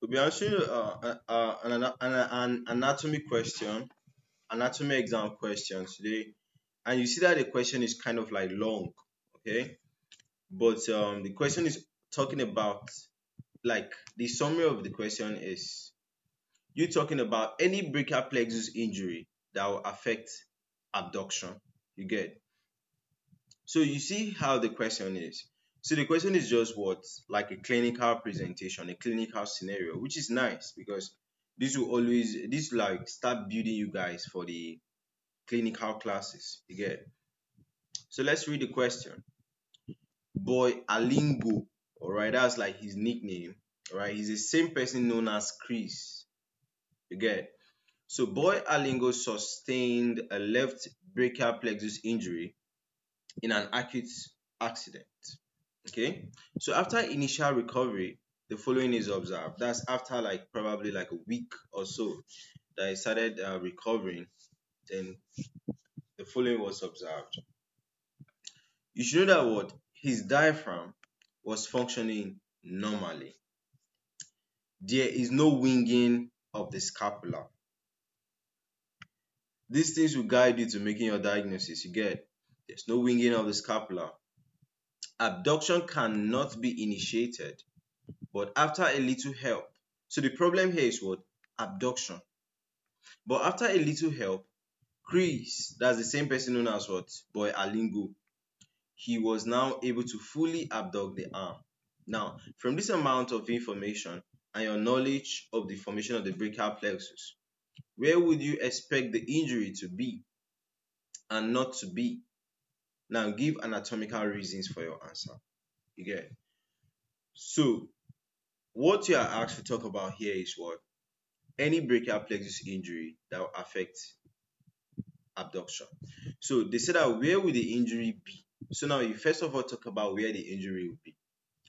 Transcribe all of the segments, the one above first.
We'll be answering an anatomy question, anatomy exam question today. And you see that the question is kind of like long, okay? But the question is talking about, like, the summary of the question is you talking about any brachial plexus injury that will affect abduction. You get. So you see how the question is. So the question is just what, like a clinical presentation, a clinical scenario, which is nice because this like start building you guys for the clinical classes. You get. So let's read the question. Boy Alingo, all right, that's like his nickname. All right, he's the same person known as Chris. You get. So boy Alingo sustained a left brachial plexus injury in an acute accident. Okay, so after initial recovery, the following is observed. That's after like probably like a week or so that he started recovering. Then the following was observed. You should know that what his diaphragm was functioning normally. There is no winging of the scapula. These things will guide you to making your diagnosis. You get. There's no winging of the scapula. Abduction cannot be initiated, but after a little help. So the problem here is what? Abduction. But after a little help, Chris, that's the same person known as what? Boy Alingo, he was now able to fully abduct the arm. Now, from this amount of information and your knowledge of the formation of the brachial plexus, where would you expect the injury to be and not to be? Now, give anatomical reasons for your answer. You get it? So, what you are asked to talk about here is what? Any brachial plexus injury that will affect abduction. So they said that where will the injury be? So now you first of all talk about where the injury will be.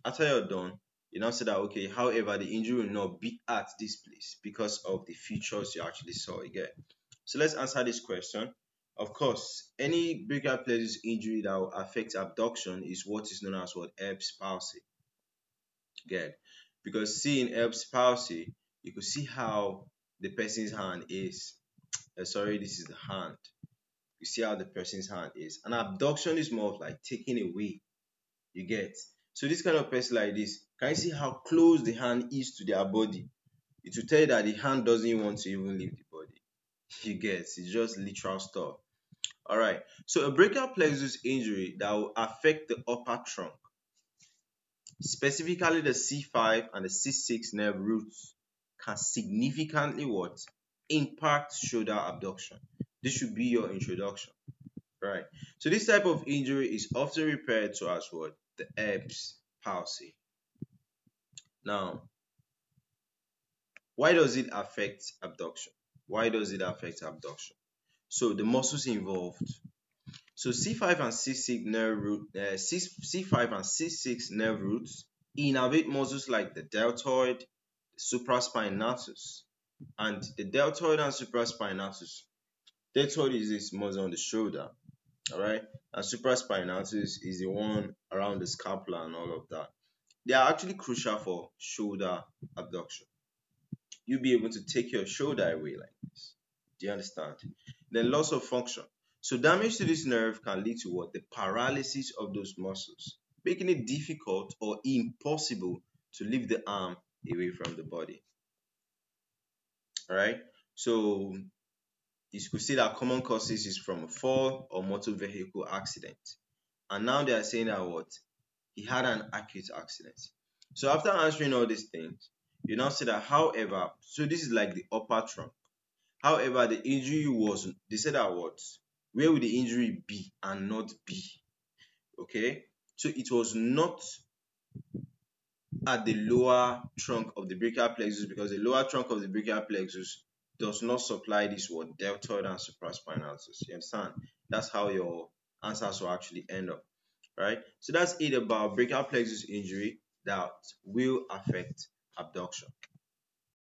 After you're done, you now say that okay, however, the injury will not be at this place because of the features you actually saw again. So let's answer this question. Of course, any brachial plexus injury that will affect abduction is what is known as what? Erb's palsy. Good. Because seeing Erb's palsy, you could see how the person's hand is. Sorry, this is the hand. You see how the person's hand is. And abduction is more of like taking away. You get. So this kind of person like this, can you see how close the hand is to their body? It will tell you that the hand doesn't want to even leave the body. You get. It's just literal stuff. Alright. So a brachial plexus injury that will affect the upper trunk, specifically the C5 and the C6 nerve roots, can significantly what? Impact shoulder abduction. This should be your introduction. Right. So this type of injury is often referred to as what? The Erb's palsy. Now, why does it affect abduction? Why does it affect abduction? So the muscles involved. So C5 and C6 nerve root, C5 and C6 nerve roots innervate muscles like the deltoid, the supraspinatus, and the deltoid and supraspinatus. Deltoid is this muscle on the shoulder, all right, and supraspinatus is the one around the scapula and all of that. They are actually crucial for shoulder abduction. You'll be able to take your shoulder away like this. Do you understand? Then loss of function. So damage to this nerve can lead to what? The paralysis of those muscles, making it difficult or impossible to lift the arm away from the body. All right. So you could see that common causes is from a fall or motor vehicle accident. And now they are saying that what? He had an acute accident. So after answering all these things, you now see that however, so this is like the upper trunk. However, the injury was, they said that what? Where would the injury be and not be? Okay, so it was not at the lower trunk of the brachial plexus because the lower trunk of the brachial plexus does not supply this what? Deltoid and supraspinatus. You understand? That's how your answers will actually end up, right? So that's it about brachial plexus injury that will affect abduction.